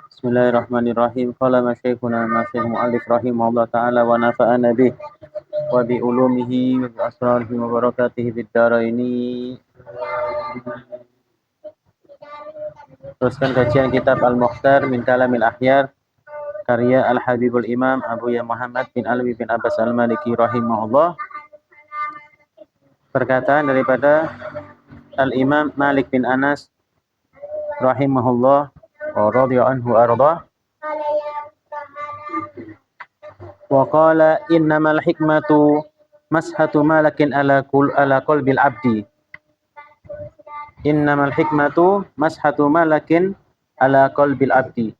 Bismillahirrahmanirrahim. Qala masyayikhuna masyaikh mu'allif rahimahullah ta'ala wa nafa'ana bih wa bi ulumihi wa bi asrarihi wa barakatihi bid daraini. Teruskan kajian kitab Al-Mukhtar min Kalamil Ahyar karya Al-Habibul Imam Abu Ya Muhammad bin Alwi bin Abbas Al-Maliki rahimahullah. Perkataan daripada Al-Imam Malik bin Anas rahimahullah wa radhiya anhu arda. Wa qala innamal hikmatu mashatu malakin ala qalbil abdi. Innamal hikmatu mashatu malakin ala qalbil abdi.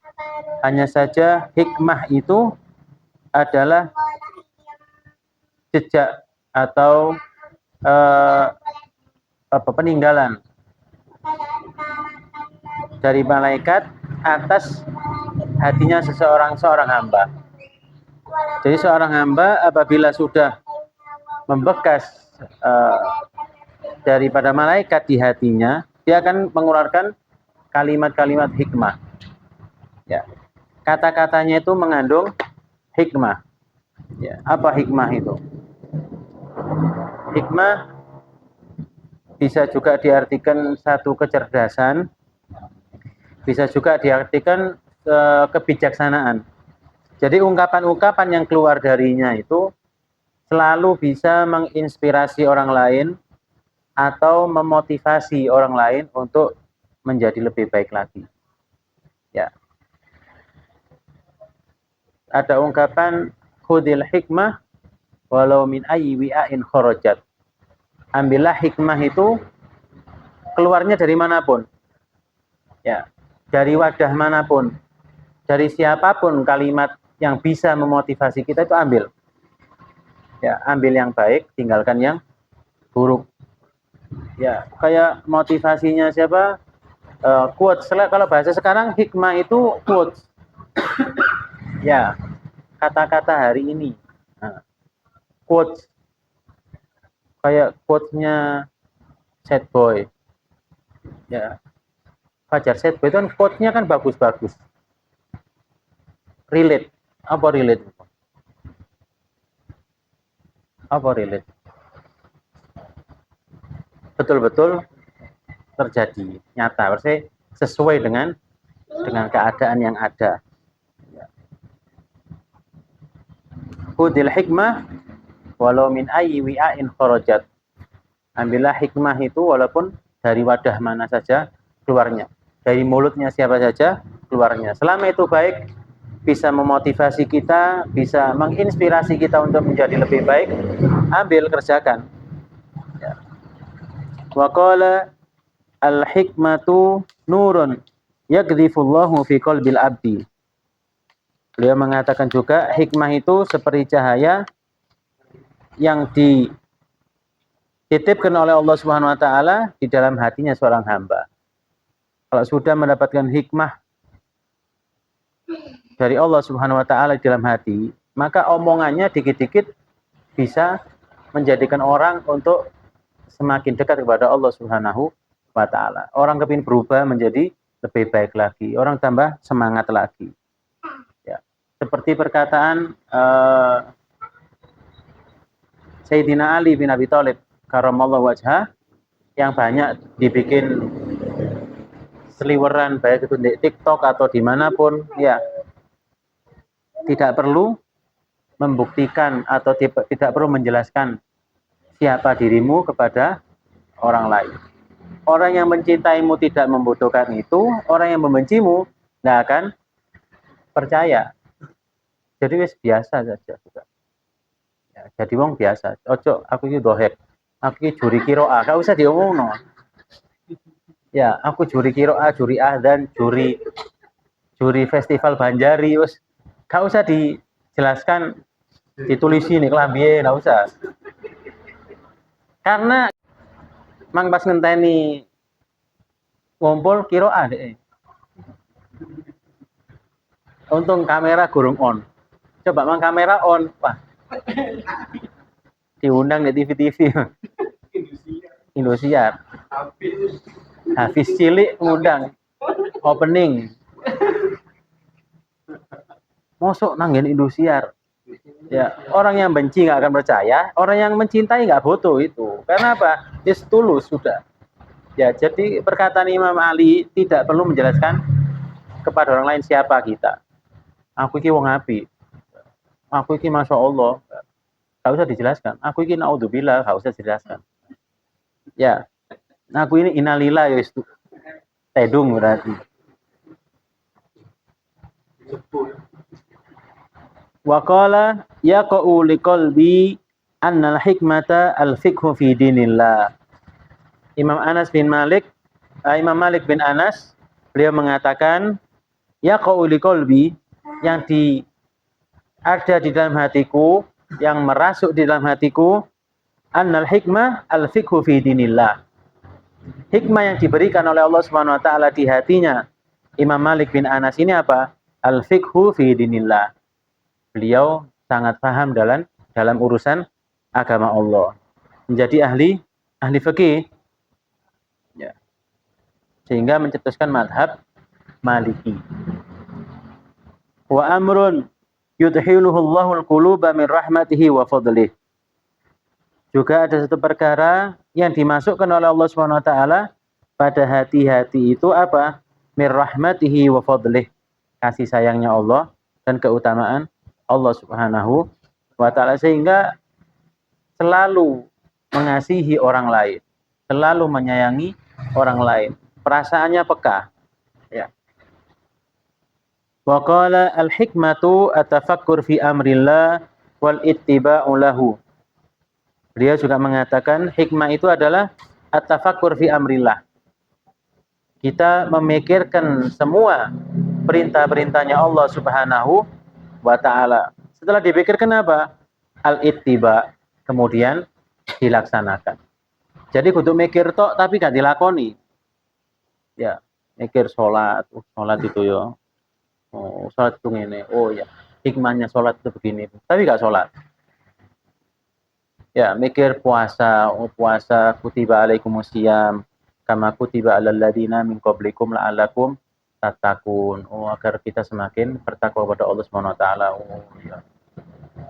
Hanya saja hikmah itu adalah jejak atau peninggalan dari malaikat atas hatinya seorang hamba. Jadi seorang hamba apabila sudah membekas daripada malaikat di hatinya, dia akan mengeluarkan kalimat-kalimat hikmah. Ya. Kata-katanya itu mengandung hikmah. Ya. Apa hikmah itu? Hikmah bisa juga diartikan satu kecerdasan, bisa juga diartikan kebijaksanaan. Jadi ungkapan-ungkapan yang keluar darinya itu selalu bisa menginspirasi orang lain atau memotivasi orang lain untuk menjadi lebih baik lagi. Ya. Ada ungkapan khudil hikmah walau min ayyi wi'ain kharajat. Ambillah hikmah itu keluarnya dari manapun. Ya, dari wadah manapun. Dari siapapun kalimat yang bisa memotivasi kita itu ambil. Ya, ambil yang baik, tinggalkan yang buruk. Ya, kayak motivasinya siapa? Quotes. Kalau bahasa sekarang hikmah itu quotes. Ya, kata-kata hari ini. Nah, quotes. Kayak quotes-nya Sad Boy. Ya. Fajar Sad Boy itu kan quotes-nya kan bagus-bagus. Relate. Apa relate? Apa relate? Betul-betul terjadi, nyata, berarti sesuai dengan keadaan yang ada. Khudil hikmah walau min ayyi wi'ain kharajat. Ambillah hikmah itu walaupun dari wadah mana saja keluarnya. Dari mulutnya siapa saja keluarnya. Selama itu baik, bisa memotivasi kita, bisa menginspirasi kita untuk menjadi lebih baik, ambil, kerjakan. Ya. Wa qala al-hikmatu nurun yakdhifullahu fi qalbil abdi. Beliau mengatakan juga hikmah itu seperti cahaya yang dititipkan oleh Allah Subhanahu wa taala di dalam hatinya seorang hamba. Kalau sudah mendapatkan hikmah dari Allah Subhanahu wa taala di dalam hati, maka omongannya dikit-dikit bisa menjadikan orang untuk semakin dekat kepada Allah Subhanahu wa taala. Orang kepingin berubah menjadi lebih baik lagi, orang tambah semangat lagi. Ya. Seperti perkataan Sayyidina Ali bin Abi Thalib karramallahu wajhah yang banyak dibikin seliweran baik itu di TikTok atau dimanapun, ya, tidak perlu membuktikan atau tidak perlu menjelaskan siapa dirimu kepada orang lain. Orang yang mencintaimu tidak membutuhkan itu, orang yang membencimu tidak akan percaya. Jadi wis biasa saja juga. Ya, jadi wong biasa. Ojo aku iki dohek, aku iki juri kiroah, gak usah diomongno. Ya, aku juri kiroah, juri adzan, juri festival Banjari, wis gak usah dijelaskan, ditulisi nih kelambihe, gak usah. Karena mang pas ngenteni ngumpul kiroah deh. Untung kamera gurung on. Coba mang kamera on, wah. Diundang di TV-TV. Indosiar. Hafiz cilik ngundang opening. mosok nanggen Indosiar. Ya, orang yang benci nggak akan percaya, orang yang mencintai nggak butuh itu. Karena apa? Is tulus sudah. Ya, jadi perkataan Imam Ali tidak perlu menjelaskan kepada orang lain siapa kita. Aku iki wong apik. Aku iki Masya Allah. Gak usah dijelaskan. Aku ini naudzubillah, gak usah dijelaskan. Ya, aku ini innalillah ya itu. Tedung berarti. Wa qala yaqa'u liqalbi annal hikmata al-fiqhu fi dinillah. Imam Malik bin Anas, beliau mengatakan yaqa'u liqalbi, yang ada di dalam hatiku, yang merasuk di dalam hatiku, annal hikmah al-fiqhu fi dinillah. Hikmah yang diberikan oleh Allah Subhanahu wa taala di hatinya Imam Malik bin Anas ini apa? Al-fiqhu fi dinillah. Beliau sangat paham dalam urusan agama Allah. Menjadi ahli fikih. Ya. Sehingga mencetuskan madhab Maliki. Wa amrun yudhiluhu Allahul quluba min rahmatihi wa fadlih. Juga ada satu perkara yang dimasukkan oleh Allah Subhanahu wa taala pada hati-hati itu apa? Min rahmatihi wa fadlih. Kasih sayangnya Allah dan keutamaan Allah Subhanahu wa taala, sehingga selalu mengasihi orang lain, selalu menyayangi orang lain. Perasaannya peka. Ya. Wa qala al-hikmatu atafakkur fi amrillah wal ittiba'u lahu. Beliau juga mengatakan hikmah itu adalah at-tafakkur fi amrillah. Kita memikirkan semua perintah-perintahnya Allah Subhanahu wa ta'ala. Setelah dipikirkan apa? Al-ittiba, kemudian dilaksanakan. Jadi kudu mikir tok tapi gak dilakoni. Ya, mikir sholat itu ya. Oh, sholat itu ini. Oh ya, hikmahnya sholat itu begini. Tapi gak sholat. Ya, mikir puasa, puasa kutiba alaikumusiyam kama kutiba alal ladina min qablikum la'allakum tattaqun. Oh, agar kita semakin bertakwa kepada Allah Subhanahu wa taala. Oh, ya.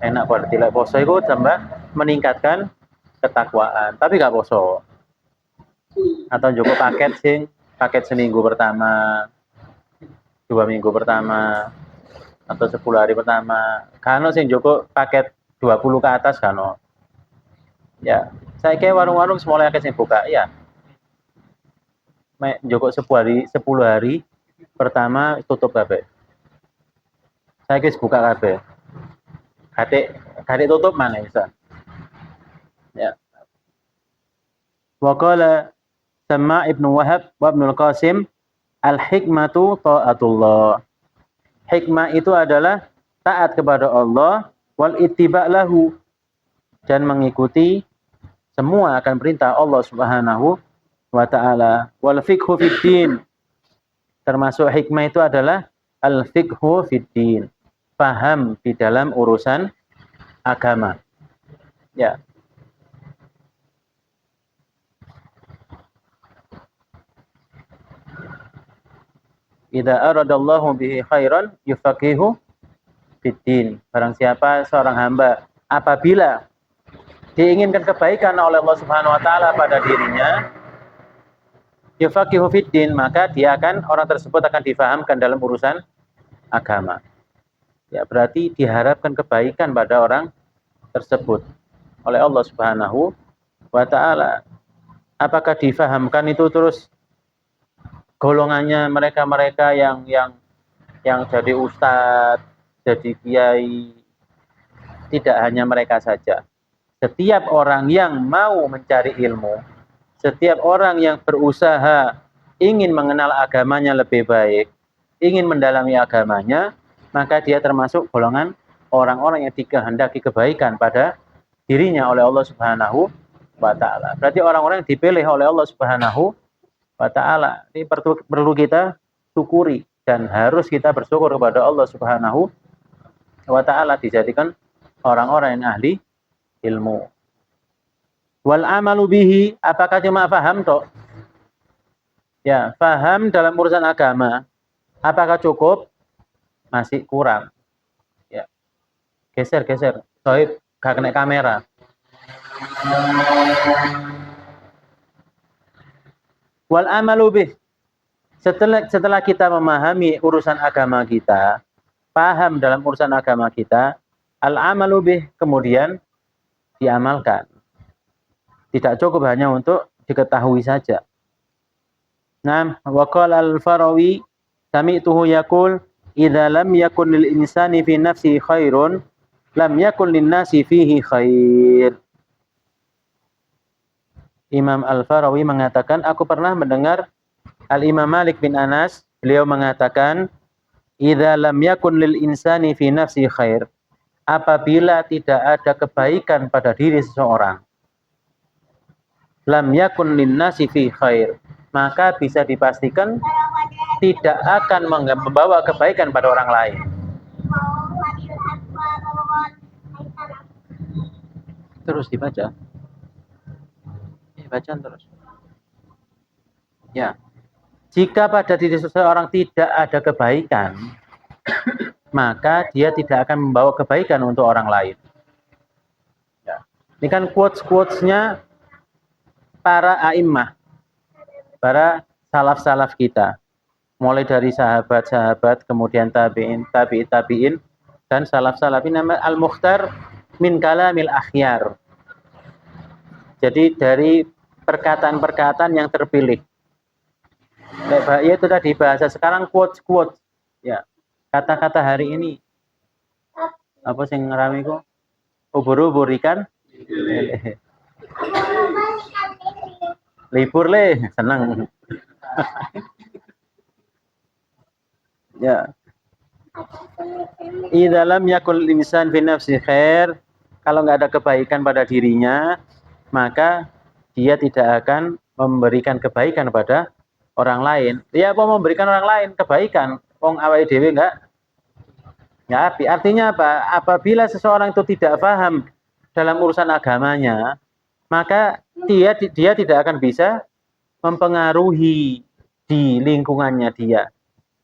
Enak pada tidak poso itu tambah meningkatkan ketakwaan, tapi gak poso. Atau cukup paket seminggu pertama, 2 minggu pertama, atau 10 hari pertama. Kano sing cukup paket 20 ke atas kano. Ya, saya kayak warung-warung semuanya yang buka, ya. Joko 10 hari pertama tutup kabeh. Saya kira buka kabeh. Kade tutup mana bisa? Ya. Wa qala Sama Ibnu Wahab wa Ibnu Qasim al-hikmatu ta'atullah. Hikmah itu adalah taat kepada Allah wal ittiba' lahu, dan mengikuti semua akan perintah Allah Subhanahu wa taala. Wal fiqhu fid din, termasuk hikmah itu adalah al fiqhu fid din, paham di dalam urusan agama. Ya. Idza aradallahu bihi khairan yufaqihu fid din. Barang siapa seorang hamba apabila diinginkan kebaikan oleh Allah Subhanahu wa taala pada dirinya, yufaqihu fid din, maka orang tersebut akan difahamkan dalam urusan agama. Ya, berarti diharapkan kebaikan pada orang tersebut oleh Allah Subhanahu wa taala. Apakah difahamkan itu terus golongannya mereka-mereka yang jadi ustadz, jadi kiai? Tidak hanya mereka saja. Setiap orang yang mau mencari ilmu, setiap orang yang berusaha ingin mengenal agamanya lebih baik, ingin mendalami agamanya, maka dia termasuk golongan orang-orang yang dikehendaki kebaikan pada dirinya oleh Allah Subhanahu wa taala. Berarti orang-orang yang dipilih oleh Allah Subhanahu wa taala ini perlu kita syukuri, dan harus kita bersyukur kepada Allah Subhanahu wa taala dijadikan orang-orang yang ahli ilmu. Wal amalu bihi, apakah cuma paham toh? Ya, paham dalam urusan agama. Apakah cukup? Masih kurang. Geser. Sohib gak kena kamera. Wal amalu bih. Setelah kita memahami urusan agama kita, paham dalam urusan agama kita, al amalu bih, kemudian diamalkan. Tidak cukup hanya untuk diketahui saja. Nah, wa qala al-Farawi sami'tuhu yaqul idza lam yakun lil insani fi nafsi khairun lam yakun lin nasi fihi khair. Imam Al-Farawi mengatakan, aku pernah mendengar Al-Imam Malik bin Anas, beliau mengatakan, idza lam yakun lil insani fi nafsi khair, apabila tidak ada kebaikan pada diri seseorang, lam yakun lin nasi fi khair, maka bisa dipastikan tidak akan membawa kebaikan pada orang lain. Terus dibaca. Bacaan terus. Ya. Jika pada diri seseorang tidak ada kebaikan, maka dia tidak akan membawa kebaikan untuk orang lain. Ya. Ini kan quotes-quotesnya para a'immah, para salaf-salaf kita. Mulai dari sahabat-sahabat, kemudian tabi'in, dan salaf-salaf ini namanya al-mukhtar min kalamil akhyar. Jadi dari perkataan-perkataan yang terpilih. Ya itu tadi bahasa sekarang quotes. Ya. Kata-kata hari ini. Apa sing ngerami ku? Ubur-ubur ikan. Libur le, senang. Ya. Idza lam yakul insan fi nafsi khair, kalau enggak ada kebaikan pada dirinya, maka dia tidak akan memberikan kebaikan pada orang lain. Ya, apa memberikan orang lain kebaikan? Wong awake dhewe enggak api. Artinya apa? Apabila seseorang itu tidak paham dalam urusan agamanya, maka dia tidak akan bisa mempengaruhi di lingkungannya dia,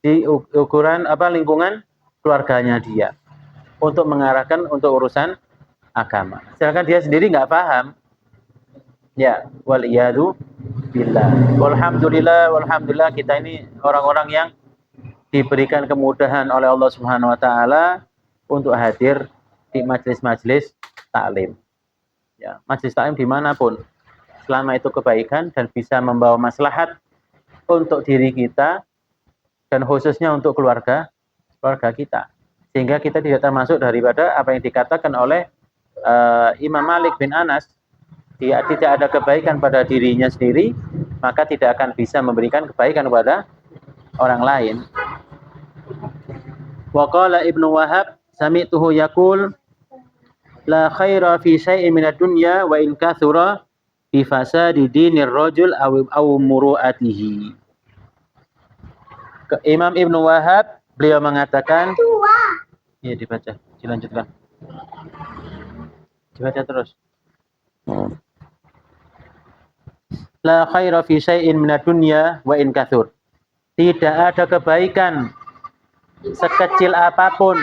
di ukuran lingkungan keluarganya dia, untuk mengarahkan untuk urusan agama. Sedangkan dia sendiri nggak paham. Ya, wal iyadu billah. Walhamdulillah kita ini orang-orang yang diberikan kemudahan oleh Allah Subhanahu wa taala untuk hadir di majelis-majelis taklim. Ya, majelis taklim dimanapun, selama itu kebaikan dan bisa membawa maslahat untuk diri kita dan khususnya untuk keluarga kita, sehingga kita tidak termasuk daripada apa yang dikatakan oleh Imam Malik bin Anas, dia tidak ada kebaikan pada dirinya sendiri, maka tidak akan bisa memberikan kebaikan kepada orang lain. Wa qala Ibnu Wahab sami'tuhu yaqul la khaira fi syai'in minad dunya wa in kathura bi fasadi dinir rajul aw muru'atihi. Imam Ibnu Wahab beliau mengatakan, ya dibaca, dilanjutkan. Dibaca terus. La khaira fi syai'in minad dunya wa in kathur. Tidak ada kebaikan sekecil apapun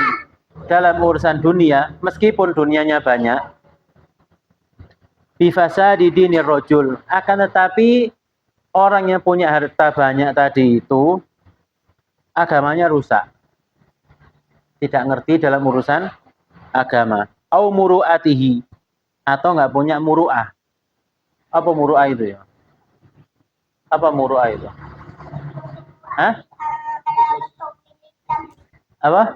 dalam urusan dunia, meskipun dunianya banyak. Bi fasadi dinir rajul, akan tetapi orang yang punya harta banyak tadi itu agamanya rusak. Tidak ngerti dalam urusan agama. Au muru'atihi, atau enggak punya muru'ah. Apa muru'ah itu ya? Apa muru'ah itu? Hah? Apa?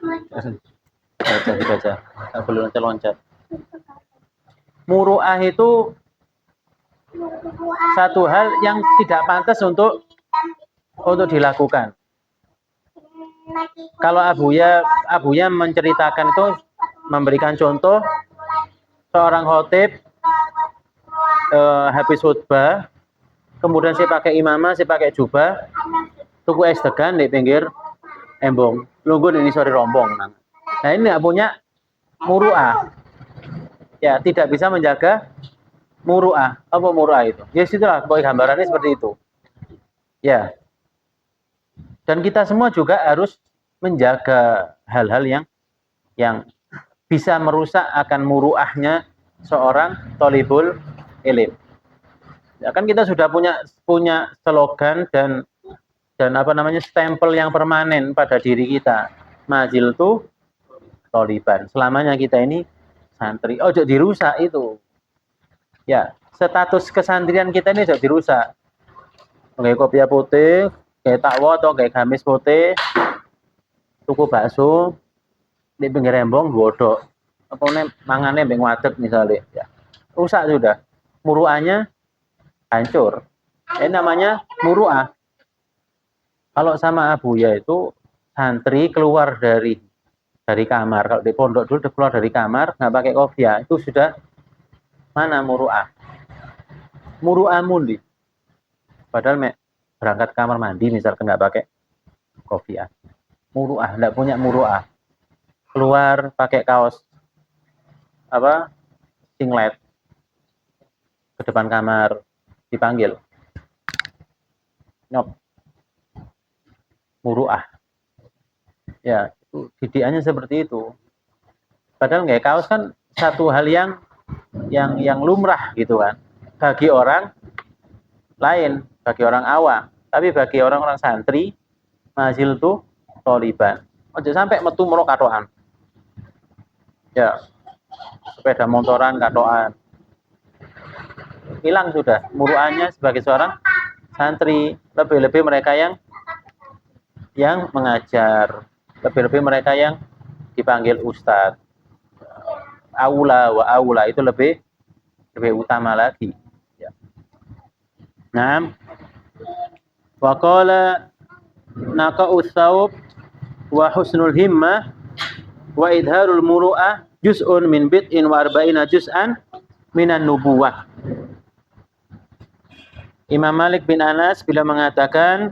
Baca. Tak perlu loncat-loncat. Muru'ah itu satu hal yang tidak pantas untuk dilakukan. Kalau Abuya menceritakan itu, memberikan contoh seorang khotib habis khutbah, kemudian saya pakai imamah, saya pakai jubah, tuku es degan di pinggir embong, lungguh ini sore rombong. Nah ini nggak punya muru'ah, ya tidak bisa menjaga muru'ah. Apa muru'ah itu? Ya situlah, pokoknya gambarannya seperti itu. Ya. Dan kita semua juga harus menjaga hal-hal yang bisa merusak akan muruahnya seorang thalibul ilm. Ya kan kita sudah punya slogan dan stempel yang permanen pada diri kita. Mazil tuh thaliban. Selamanya kita ini santri. Oh, jadi dirusak itu. Ya, status kesantrian kita ini jadi dirusak. Kayak kopiah putih, kayak takwa atau kayak gamis putih, tuku bakso di pinggir embong bodok. Apa nih mangane mbek ngadeg misalnya. Ya. Rusak sudah. Muruahnya hancur. Ini namanya muruah. Kalau sama Abuya itu santri keluar dari kamar. Kalau di pondok dulu keluar dari kamar nggak pakai kopiah itu sudah mana muruah. Muruah mundi. Padahal berangkat kamar mandi misalkan nggak pakai kopiah. Muruah, nggak punya muruah. Keluar pakai kaos singlet ke depan kamar dipanggil nyop muruah. Ya, itu didikannya seperti itu. Padahal nggak kaos kan satu hal yang lumrah gitu kan. Bagi orang lain, bagi orang awam. Tapi bagi orang-orang santri, mazil tuh thaliban. Ojo sampai metu moro katoan. Ya, sepeda motoran katoan. Hilang sudah muruahnya sebagai seorang santri. Lebih-lebih mereka yang mengajar, lebih-lebih mereka yang dipanggil ustadz. Aula wa aula itu lebih utama lagi. Ya. Nah, wa qala naqa'u thawb wa husnul himmah wa idharul muru'ah juz'un min bid'in wa arba'ina juz'an minan nubuwah. Imam Malik bin Anas bila mengatakan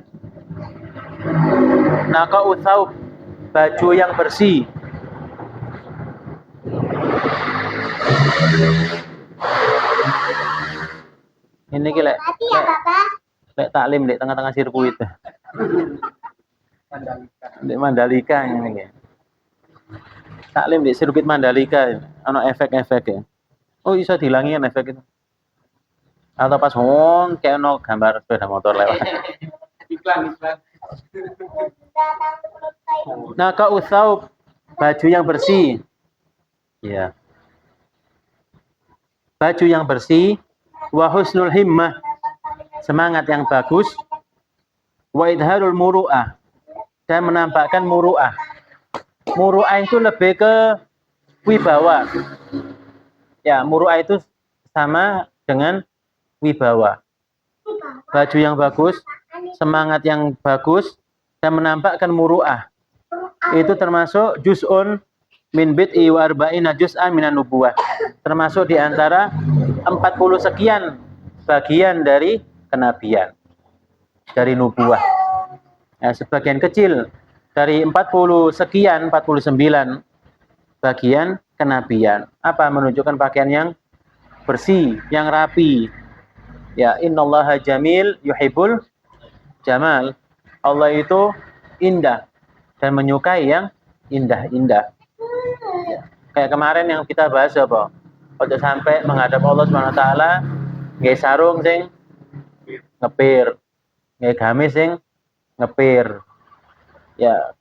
naqa'u thawb, baju yang bersih. Ini lek taklim di tengah-tengah sirkuit. Di Mandalika ini. Taklim di sirkuit Mandalika, ana efek-efek ya. Oh, bisa dihilangin efek itu. Atau pas ngomong kayak ono gambar sepeda motor lewat. Iklan. Naka usau, baju yang bersih. Ya. Baju yang bersih, wa husnul himmah, semangat yang bagus, wa idharul muru'ah, dan menampakkan muru'ah. Muru'ah itu lebih ke wibawa. Ya, muru'ah itu sama dengan wibawa. Baju yang bagus, semangat yang bagus, dan menampakkan muru'ah. Itu termasuk juz'un min bid'i wa arba'ina juz'an minan nubuwah. Termasuk di antara 40 sekian bagian dari kenabian, dari nubuwah. Nah, sebagian kecil dari 40 sekian, 49 bagian kenabian. Apa? Menunjukkan pakaian yang bersih, yang rapi. Ya, innallaha jamil yuhibbul jamal. Allah itu indah dan menyukai yang indah-indah. Ya. Kayak kemarin yang kita bahas apa? Ojo sampai menghadap Allah Subhanahu wa taala nggih sarung sing ngepir, nggih gamis sing ngepir. Ya,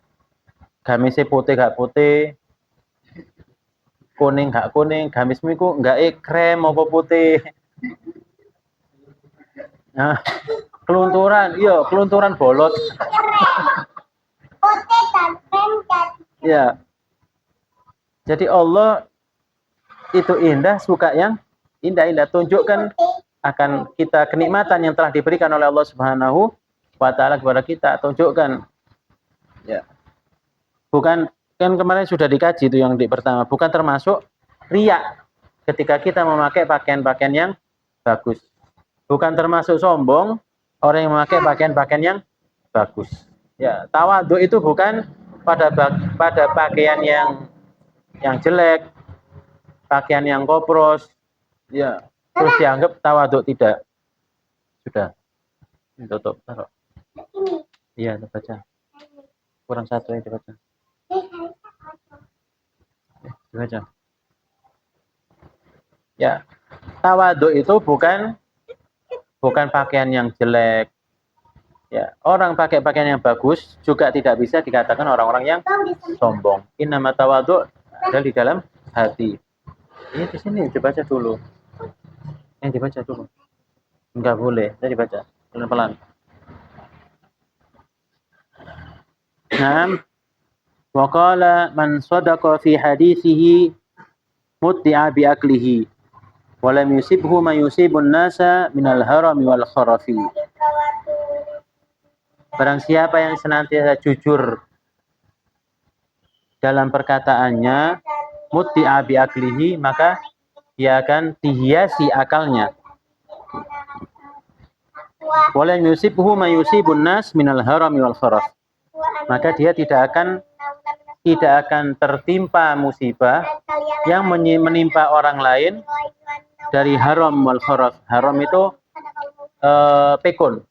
gamisnya putih gak putih, kuning gak kuning, gamismu iku enggak krem apa putih. Nah, kelunturan, iya, kelunturan bolot. Putih dan krem dan. Ya. Jadi Allah itu indah, suka yang indah-indah. Tunjukkan akan kita kenikmatan yang telah diberikan oleh Allah Subhanahu wa taala kepada kita. Tunjukkan. Ya. Bukan, kan kemarin sudah dikaji itu yang di pertama, bukan termasuk riya ketika kita memakai pakaian-pakaian yang bagus. Bukan termasuk sombong orang yang memakai pakaian-pakaian yang bagus. Ya, tawadhu itu bukan pada pakaian yang jelek, pakaian yang kopros, ya, terus dianggap tawadhu, tidak. Sudah. Tutup, taruh. Iya, baca. Kurang satu yang dibaca. Dibaca. Ya, tawadhu itu bukan pakaian yang jelek. Ya, orang pakai pakaian yang bagus juga tidak bisa dikatakan orang-orang yang sombong. Innama tawadhu ada di dalam hati. Ini di sini dibaca dulu. Yang dibaca dulu. Enggak boleh, saya dibaca pelan-pelan. Naam. Wa qala man sadaqa fi hadithihi mutti'a bi aklihi wa lam yusibhu ma yusibun nasa minal harami wal kharafi. Barang siapa yang senantiasa jujur dalam perkataannya, mutti'a bi aklihi, maka dia akan dihiasi akalnya. Wa lam yusibhu ma yusibun nas minal harami wal kharaf. Maka dia tidak akan tertimpa musibah yang menimpa orang lain dari haram wal kharaf. Haram itu pekun.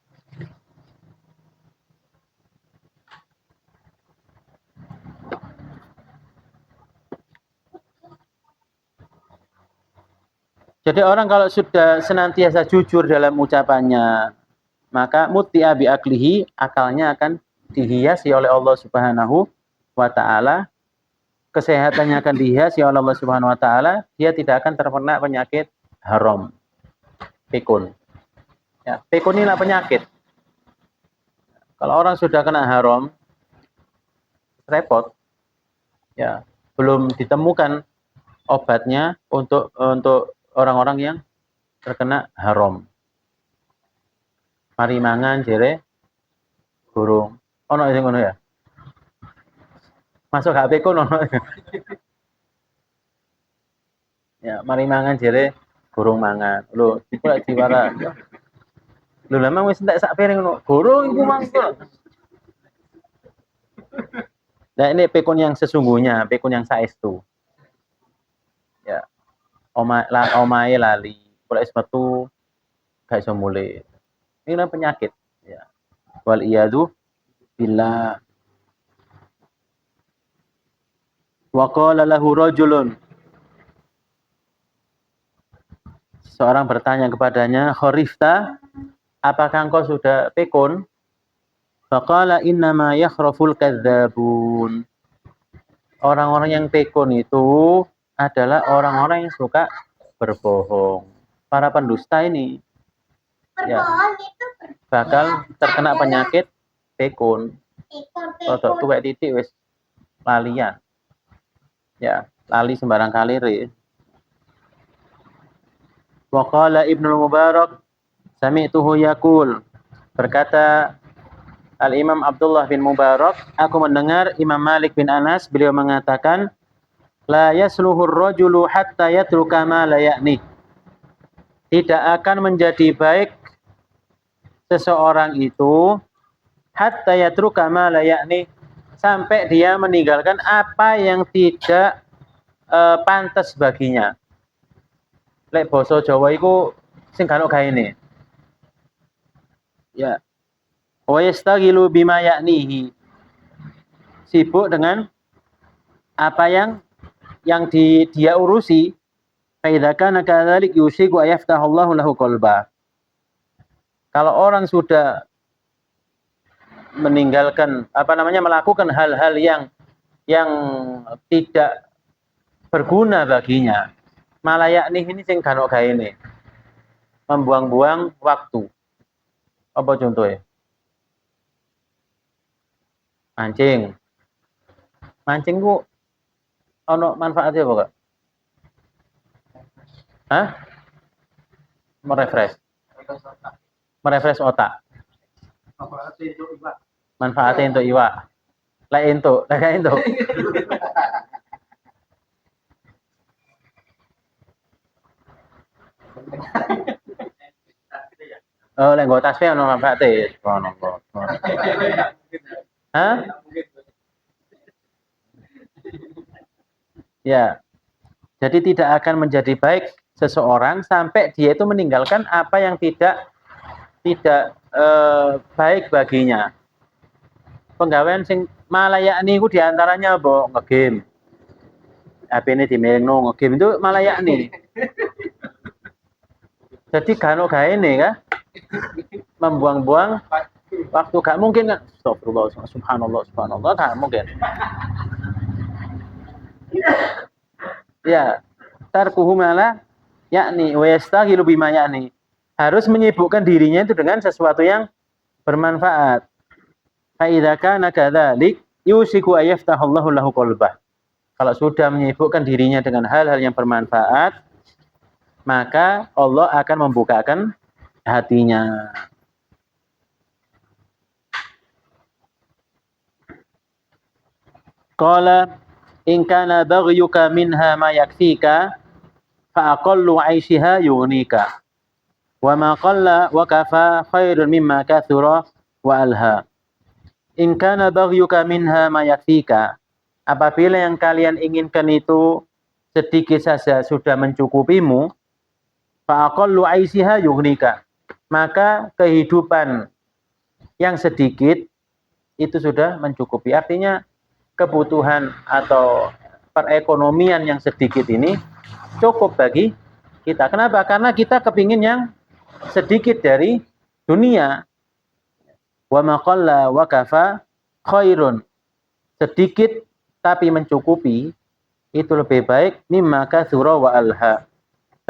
Jadi orang kalau sudah senantiasa jujur dalam ucapannya, maka mutti'a bi aklihi, akalnya akan dihiasi oleh Allah Subhanahu wa taala. Kesehatannya akan dihiasi oleh Allah Subhanahu wa taala, dia tidak akan terkena penyakit haram. Pikun. Ya, pikun inilah penyakit. Kalau orang sudah kena haram, repot. Ya, belum ditemukan obatnya untuk orang-orang yang terkena haram. Mari mangan jere burung. Ono sing ngono ya. Masuk HP ku ono. Ya, mari mangan jere burung mangan. Lho, iku lek diwara. Lho, memang wis entek sak piring ngono. Burung iku mangkel. Nah, ini pikun yang sesungguhnya, pikun yang saestu. Ya. Omae lali, kula wis metu gak iso mulih. Ini penyakit, ya. Wal iyadu billah. Wa qala lahu rajulun. Seorang bertanya kepadanya, "Kharifta, apakah engkau sudah pikun?" Faqala innama yakhraful kadzabun. Orang-orang yang pikun itu adalah orang-orang yang suka berbohong. Para pendusta ini ya bakal terkena penyakit pikun. Rodok tuwek titik wis lalian. Ya, lali sembarang kali re. Wa qala Ibnu Mubarak sami'tuhu yaqul, berkata Al-Imam Abdullah bin Mubarak, aku mendengar Imam Malik bin Anas, beliau mengatakan, la yasluhur rajulu hatta yatruka ma la ya'ni. Tidak akan menjadi baik seseorang itu hatta yatruka ma la ya'ni, sampai dia meninggalkan apa yang tidak pantas baginya. Lek basa Jawa iku sing kan gaene. Ya. Wa yastaghilu bima ya'nihi. Sibuk dengan apa yang dia urusi. Fa idza kana kadzalik yusiku ayaftahullahu lahu qalba. Kalau orang sudah meninggalkan melakukan hal-hal yang tidak berguna baginya, malah yakni ini sing kan gaene. Membuang-buang waktu. Apa contohnya? Mancing. Mancing ku ono manfaatnya apa, Kak? Hah? Merefresh otak. Manfaatnya untuk iwak. Lek entuk. Oh, lek nggo tasbih ono manfaate. Ono. Hah? Ya. Jadi tidak akan menjadi baik seseorang sampai dia itu meninggalkan apa yang tidak baik baginya. Penggawean sing malayakni iku diantaranya apa? Ngegame. HP-ne dimelingno ngegame itu malah yakni. Jadi kano gaene kan membuang-buang waktu, gak mungkin kan. Astagfirullah, subhanallah, subhanallah, gak mungkin. Ya, tarkuhu malah yakni wa yastaghilu bima yakni. Harus menyibukkan dirinya itu dengan sesuatu yang bermanfaat. Fa idza kana kadzalik yusiku ayaftahallahu lahu qalbah. Kalau sudah menyibukkan dirinya dengan hal-hal yang bermanfaat, maka Allah akan membukakan hatinya. Qala in kana baghyuka minha ma yakfika fa aqallu 'aishiha yughnika wa ma qalla wa kafa khairun mimma kathura wa alha. In kana baghyuka minha ma yakfika, apabila yang kalian inginkan itu sedikit saja sudah mencukupimu, fa aqallu 'aishiha yughnika, maka kehidupan yang sedikit itu sudah mencukupi. Artinya kebutuhan atau perekonomian yang sedikit ini cukup bagi kita. Kenapa? Karena kita kepingin yang sedikit dari dunia. Wa ma qalla wa kafa khairun. Sedikit tapi mencukupi itu lebih baik mimma katsura wa alha.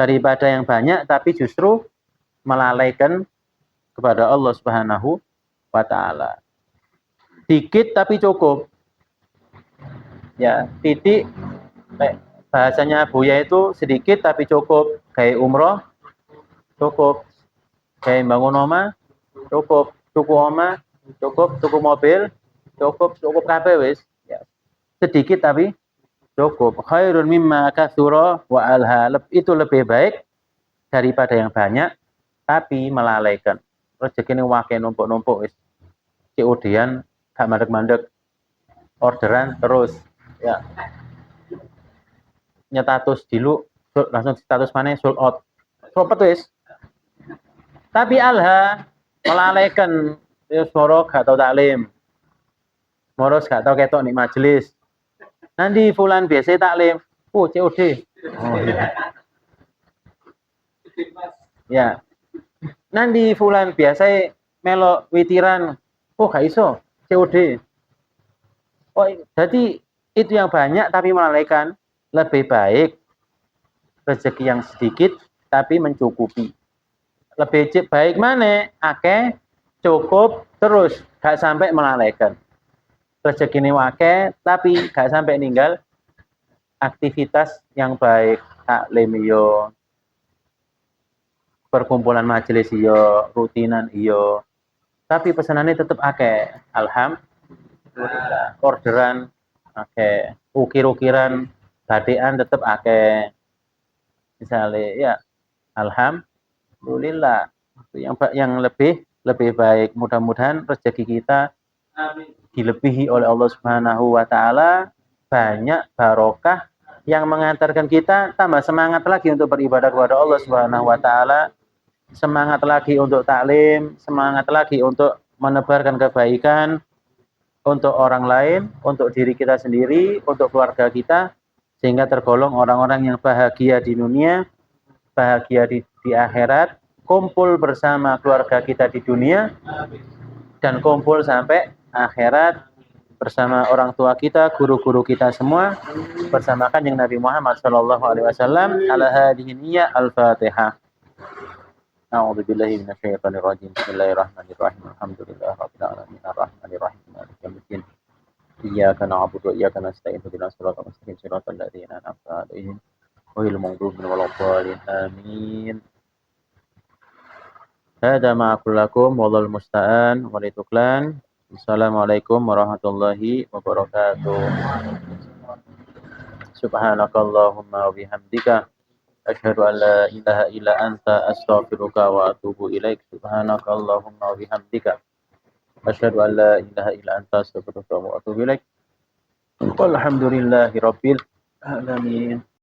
Daripada yang banyak tapi justru melalaikan kepada Allah Subhanahu wa taala. Dikit tapi cukup. Ya, titik bahasanya Buya itu sedikit tapi cukup. Kayak umroh cukup, kayak bangun oma cukup, tuku oma cukup, tuku mobil cukup kabeh wis. Ya. Sedikit tapi cukup. Khairun mimma katsura wa alha. Itu lebih baik daripada yang banyak tapi melalaikan. Rezekine wake numpuk-numpuk wis. COD-an gak mandek-mandek. Orderan terus. Ya. Nyetatus dulu langsung status mana sold out. Cepet wis. Tapi alha melalaikan moro gak tau taklim. Moro gak tau ketok nih majelis. Nanti fulan biasa taklim. Oh, COD. Oh, iya. Ya. Nanti fulan biasa melo witiran. Oh, gak iso. COD. Oh, jadi itu yang banyak tapi melalaikan. Lebih baik rezeki yang sedikit tapi mencukupi. Lebih baik mana? Akeh, cukup, terus gak sampai melalaikan. Rezeki ini wake tapi gak sampai ninggal aktivitas yang baik, taklim iyo, perkumpulan majelis iyo, rutinan iyo. Tapi pesanannya tetap akeh. Alhamdulillah. Orderan akeh, ukir-ukiran badean tetap akeh. Misalnya ya alhamdulillah. Yang lebih baik, mudah-mudahan rezeki kita dilebihi oleh Allah Subhanahu wa taala, banyak barokah yang mengantarkan kita tambah semangat lagi untuk beribadah kepada Allah Subhanahu wa taala, semangat lagi untuk taklim, semangat lagi untuk menebarkan kebaikan untuk orang lain, untuk diri kita sendiri, untuk keluarga kita, sehingga tergolong orang-orang yang bahagia di dunia, bahagia di akhirat, kumpul bersama keluarga kita di dunia, dan kumpul sampai akhirat bersama orang tua kita, guru-guru kita semua, bersama kanjeng Nabi Muhammad SAW. Ala hadhihi niyyah al-Fatihah. A'udzubillahi minasyaitonirrajim. Bismillahirrahmanirrahim. Alhamdulillahirabbil alamin. Arrahmanirrahim. Maliki yaumiddin. Iyyaka na'budu wa iyyaka nasta'in. Ihdinas siratal mustaqim. Siratal ladzina an'amta 'alaihim ghairil maghdubi 'alaihim waladdallin. Amin. Hada ma aqul lakum wallahul musta'an wa lituklan. Assalamualaikum warahmatullahi wabarakatuh. Subhanakallahumma wa bihamdika asyhadu an la ilaha illa anta astaghfiruka wa atubu ilaik. Subhanakallahumma wa bihamdika asyhadu an la ilaha illa anta astaghfiruka wa atubu ilaik. Walhamdulillahi rabbil alamin.